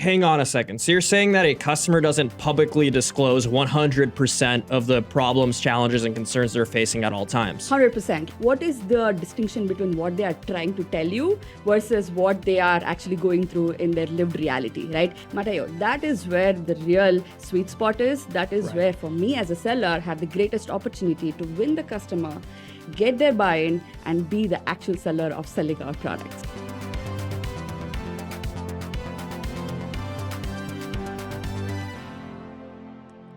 hang on a second. So you're saying that a customer doesn't publicly disclose 100% of the problems, challenges, and concerns they're facing at all times? 100%. What is the distinction between what they are trying to tell you versus what they are actually going through in their lived reality, right? Mateo, that is where the real sweet spot is. That is where, for me as a seller, have the greatest opportunity to win the customer, get their buy-in, and be the actual seller of selling our products.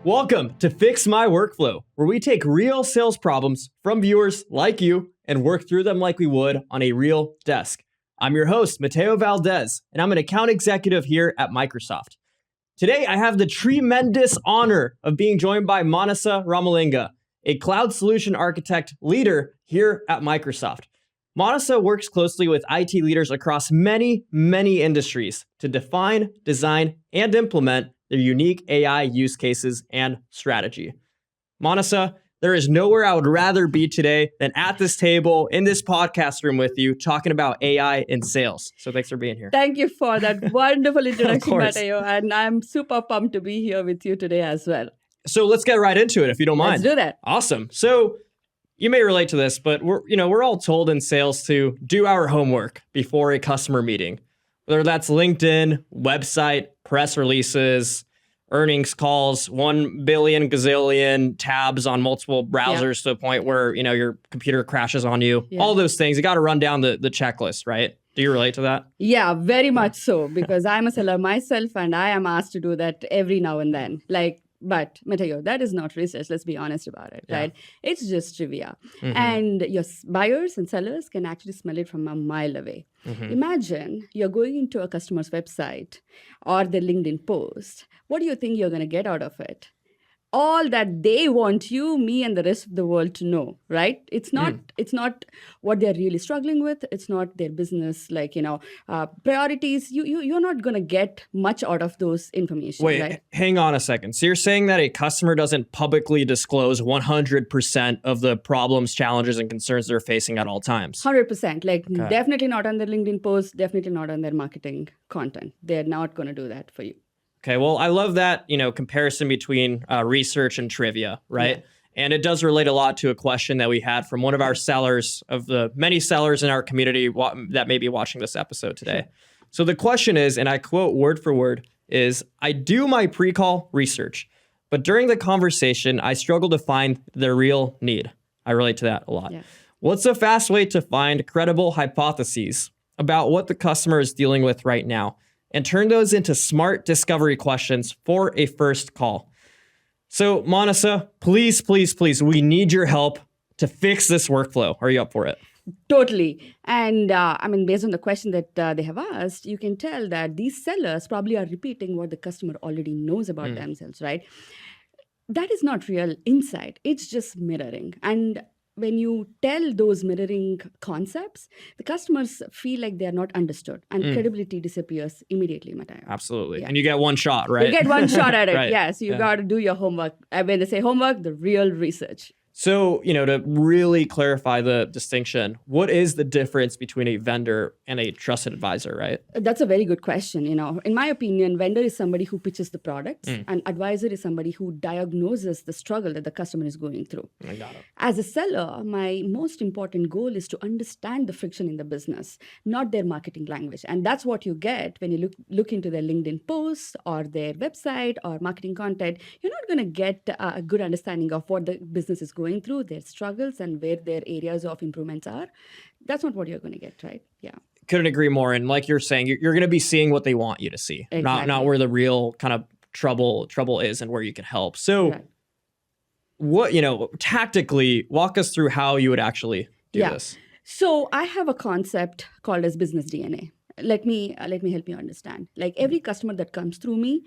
Welcome to Fix My Workflow, where we take real sales problems from viewers like you and work through them like we would on a real desk. I'm your host, Mateo Valdez, and I'm an account executive here at Microsoft. Today, I have the tremendous honor of being joined by Manasa Ramalinga, a cloud solution architect leader here at Microsoft. Manasa works closely with IT leaders across many industries to define, design, and implement their unique AI use cases and strategy. Manasa, there is nowhere I would rather be today than at this table in this podcast room with you talking about AI in sales. So thanks for being here. Thank you for that wonderful introduction, Mateo. And I'm super pumped to be here with you today as well. So let's get right into it if you don't mind. Let's do that. Awesome. So you may relate to this, but we're all told in sales to do our homework before a customer meeting. Whether that's LinkedIn, website, press releases, earnings calls, 1 billion gazillion tabs on multiple browsers to the point where, your computer crashes on you. Yeah. All those things, you got to run down the checklist, right? Do you relate to that? Yeah, very much so, because I'm a seller myself and I am asked to do that every now and then. But Mateo, that is not research. Let's be honest about it, right? It's just trivia. Mm-hmm. And your buyers and sellers can actually smell it from a mile away. Mm-hmm. Imagine you're going into a customer's website or their LinkedIn post. What do you think you're going to get out of it? All that they want you, me, and the rest of the world to know, right? It's not what they're really struggling with. It's not their business, priorities. You're not going to get much out of those information. Wait, right? Hang on a second. So you're saying that a customer doesn't publicly disclose 100% of the problems, challenges, and concerns they're facing at all times? 100%. Definitely not on their LinkedIn post. Definitely not on their marketing content. They're not going to do that for you. Okay, well, I love that, comparison between research and trivia, right? Yeah. And it does relate a lot to a question that we had from one of our sellers, of the many sellers in our community that may be watching this episode today. Sure. So the question is, and I quote word for word, is, I do my pre-call research, but during the conversation, I struggle to find the real need. I relate to that a lot. Yeah. What's a fast way to find credible hypotheses about what the customer is dealing with right now, and turn those into smart discovery questions for a first call? So Manasa, please, we need your help to fix this workflow. Are you up for it? Totally. And based on the question that they have asked, you can tell that these sellers probably are repeating what the customer already knows about themselves, right? That is not real insight. It's just mirroring. And when you tell those mirroring concepts, the customers feel like they are not understood, and credibility disappears immediately, Mateo. Absolutely. Yeah. And you get one shot, right? You get one shot at it. Right. Yeah. So you got to do your homework. When they say homework, the real research. So, to really clarify the distinction, what is the difference between a vendor and a trusted advisor, right? That's a very good question. In my opinion, vendor is somebody who pitches the products, and advisor is somebody who diagnoses the struggle that the customer is going through. I got it. As a seller, my most important goal is to understand the friction in the business, not their marketing language. And that's what you get when you look into their LinkedIn posts or their website or marketing content. You're not going to get a good understanding of what the business is going through, their struggles, and where their areas of improvements are. That's not what you're going to get, right? Yeah. Couldn't agree more. And like you're saying, you're going to be seeing what they want you to see, exactly. not where the real kind of trouble is and where you can help. So right. What, tactically walk us through how you would actually do this. So I have a concept called as business DNA. Let me help you understand. Like every customer that comes through me,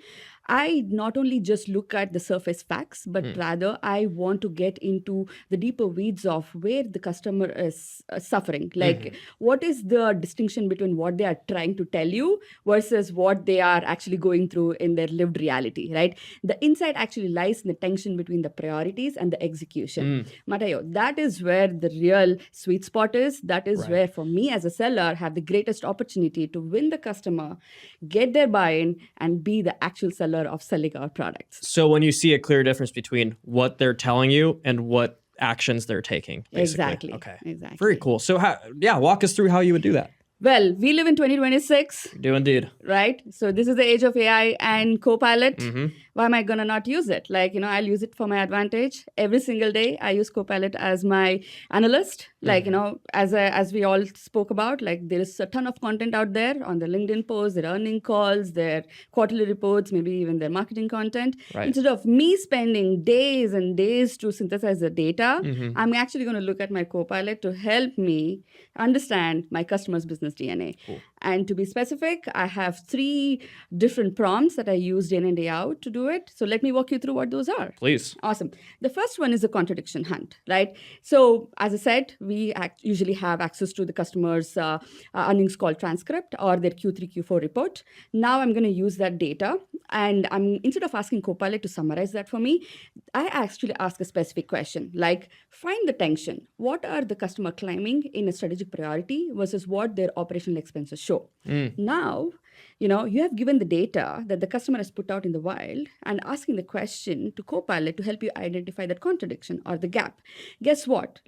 I not only just look at the surface facts, but rather I want to get into the deeper weeds of where the customer is suffering. Like what is the distinction between what they are trying to tell you versus what they are actually going through in their lived reality, right? The insight actually lies in the tension between the priorities and the execution. Mateo, that is where the real sweet spot is. That is where, for me as a seller, have the greatest opportunity ability to win the customer, get their buy-in, and be the actual seller of selling our products. So when you see a clear difference between what they're telling you and what actions they're taking, basically. Exactly. Okay. Exactly. Very cool. So walk us through how you would do that. Well, we live in 2026. Do indeed. Right? So this is the age of AI and Copilot. Mm-hmm. Why am I going to not use it? I'll use it for my advantage. Every single day, I use Copilot as my analyst. As we all spoke about, there is a ton of content out there on their LinkedIn posts, their earning calls, their quarterly reports, maybe even their marketing content. Right. Instead of me spending days and days to synthesize the data, I'm actually going to look at my Copilot to help me understand my customer's business DNA. Cool. And to be specific, I have 3 different prompts that I use day in and day out to do it. So let me walk you through what those are. Please. Awesome. The first one is a contradiction hunt, right? So as I said, we usually have access to the customer's earnings call transcript or their Q3, Q4 report. Now I'm going to use that data. And instead of asking Copilot to summarize that for me, I actually ask a specific question, like find the tension. What are the customer claiming in a strategic priority versus what their operational expenses show? Now, you have given the data that the customer has put out in the wild and asking the question to Copilot to help you identify that contradiction or the gap. Guess what?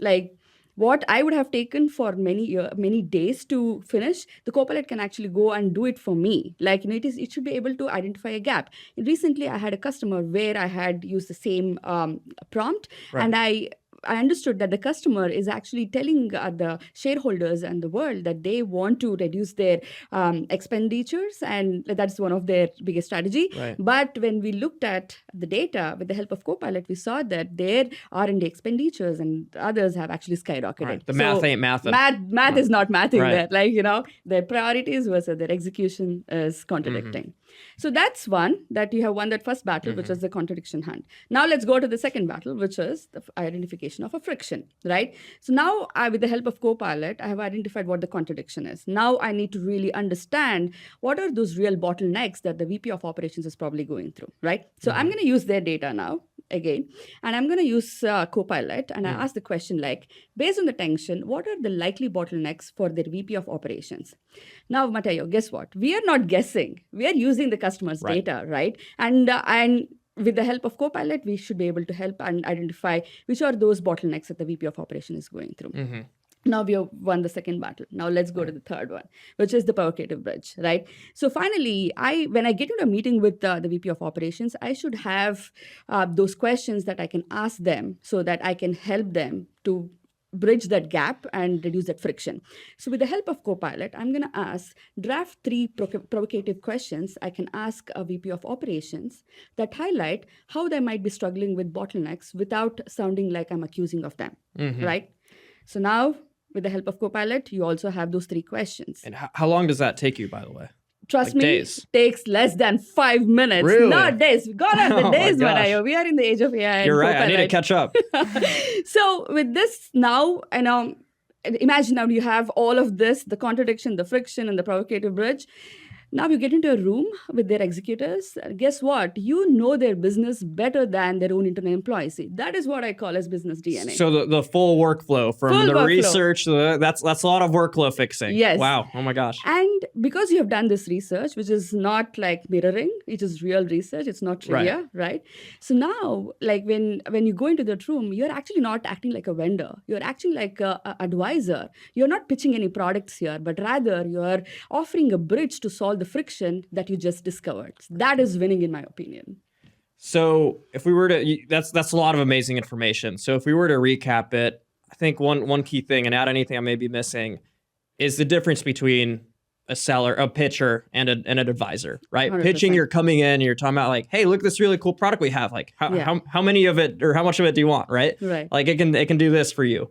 What I would have taken for many days to finish, the Copilot can actually go and do it for me. It should be able to identify a gap. Recently, I had a customer where I had used the same prompt, right. And I understood that the customer is actually telling the shareholders and the world that they want to reduce their expenditures, and that's one of their biggest strategy. Right. But when we looked at the data with the help of Copilot, we saw that their R&D expenditures and others have actually skyrocketed. Right. The math ain't mathing. Math is not mathing right. there. Their priorities versus their execution is contradicting. So that's one, that you have won that first battle, which is the contradiction hunt. Now let's go to the second battle, which is the identification of a friction, right? So now with the help of Copilot, I have identified what the contradiction is. Now I need to really understand what are those real bottlenecks that the VP of operations is probably going through, right? So I'm going to use their data now again, and I'm going to use Copilot, and I ask the question based on the tension, what are the likely bottlenecks for their VP of operations? Now, Mateo, guess what? We are not guessing. We are using the customer's data, right? And with the help of Copilot, we should be able to help and identify which are those bottlenecks that the VP of operation is going through. Now we have won the second battle. Now let's go to the third one, which is the provocative bridge, right? So finally, when I get into a meeting with the VP of operations, I should have those questions that I can ask them so that I can help them to bridge that gap and reduce that friction. So with the help of Copilot, I'm going to draft 3 provocative questions I can ask a VP of operations that highlight how they might be struggling with bottlenecks without sounding like I'm accusing of them, right? So now, with the help of Copilot, you also have those 3 questions. And how long does that take you, by the way? Trust me, days. Takes less than 5 minutes. Really? Not days. Gone are the days, Mateo. We are in the age of AI. You're right. Copilot. I need to catch up. So with this now, imagine now you have all of this, the contradiction, the friction, and the provocative bridge. Now you get into a room with their executors. Guess what? You know their business better than their own internal employees. See, that is what I call as business DNA. So the full workflow from the research, that's a lot of workflow fixing. Yes. Wow. Oh my gosh. And because you have done this research, which is not like mirroring, it is real research. It's not trivia, right? So now, when you go into that room, you're actually not acting like a vendor. You're acting like an advisor. You're not pitching any products here, but rather you're offering a bridge to solve the friction that you just discovered. That is winning, in my opinion. So if we were to, that's a lot of amazing information. So if we were to recap it, I think one key thing, and add anything I may be missing, is the difference between a seller, a pitcher, and an advisor, right? 100%. Pitching, you're coming in, you're talking about hey, look at this really cool product we have. How many of it, or how much of it do you want, right? Right. It can do this for you.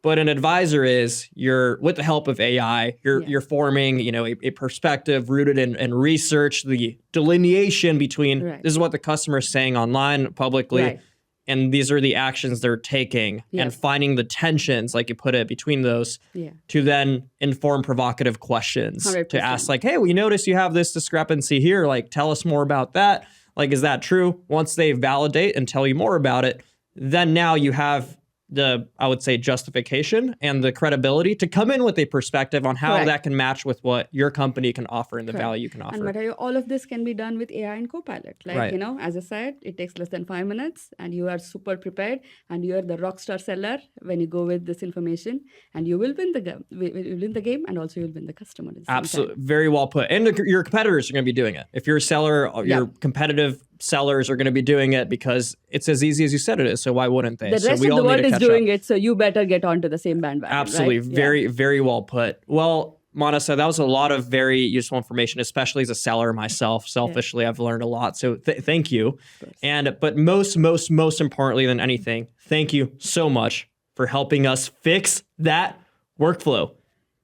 But an advisor is, you're, with the help of AI, you're forming, a perspective rooted in research, the delineation between this is what the customer is saying online, publicly, and these are the actions they're taking, and finding the tensions, like you put it, between those to then inform provocative questions 100%. To ask hey, we notice you have this discrepancy here. Tell us more about that. Is that true? Once they validate and tell you more about it, then now you have I would say, justification and the credibility to come in with a perspective on how that can match with what your company can offer and the value you can offer. And Mateo, all of this can be done with AI and Copilot. Like, as I said, it takes less than 5 minutes and you are super prepared and you are the rock star seller when you go with this information, and you will win the game and also you'll win the customer. Absolutely. Very well put. And your competitors are going to be doing it. If you're a seller, your competitive sellers are going to be doing it because it's as easy as you said it is. So why wouldn't they? The rest of the world is doing it, so you better get onto the same bandwagon. Absolutely. Right? Very, very well put. Well, Manasa, that was a lot of very useful information, especially as a seller myself. Selfishly, I've learned a lot. So thank you. But most importantly than anything, thank you so much for helping us fix that workflow.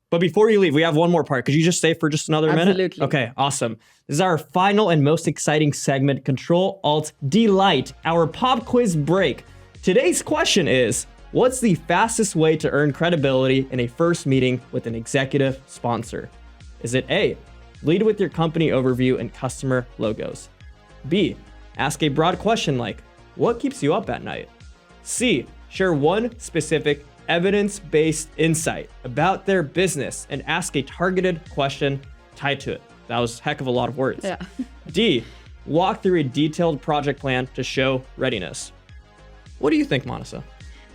But before you leave, we have one more part. Could you just stay for just another minute? Absolutely. Okay, awesome. This is our final and most exciting segment, CTRL+ALT+Delight, our pop quiz break. Today's question is, what's the fastest way to earn credibility in a first meeting with an executive sponsor? Is it A, lead with your company overview and customer logos? B, ask a broad question like, what keeps you up at night? C, share one specific evidence-based insight about their business and ask a targeted question tied to it. That was a heck of a lot of words. Yeah. D, walk through a detailed project plan to show readiness. What do you think, Manasa?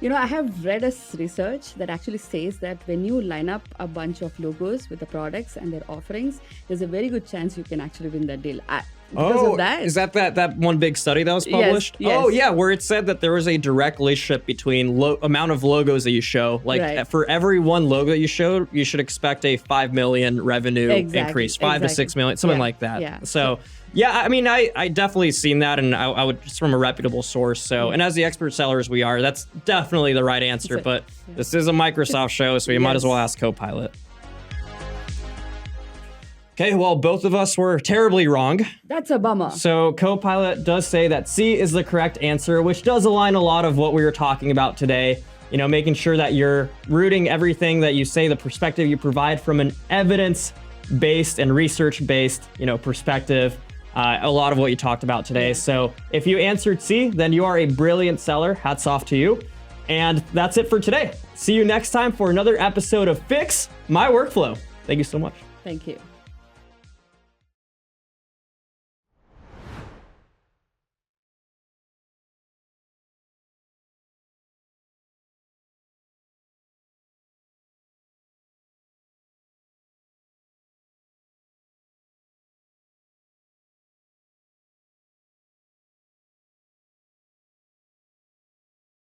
I have read a research that actually says that when you line up a bunch of logos with the products and their offerings, there's a very good chance you can actually win that deal. Because of that. Is that one big study that was published? Yes. Oh, yeah, where it said that there was a direct relationship between amount of logos that you show. Like for every one logo that you show, you should expect a 5 million revenue increase, 5 to 6 million, something like that. Yeah. So, yeah, I mean, I definitely seen that, and I would just from a reputable source. So, and as the expert sellers we are, that's definitely the right answer. But this is a Microsoft show, so you might as well ask Copilot. Okay, well, both of us were terribly wrong. That's a bummer. So Copilot does say that C is the correct answer, which does align a lot of what we were talking about today. Making sure that you're rooting everything that you say, the perspective you provide from an evidence-based and research-based, perspective. A lot of what you talked about today. So if you answered C, then you are a brilliant seller. Hats off to you. And that's it for today. See you next time for another episode of Fix My Workflow. Thank you so much. Thank you.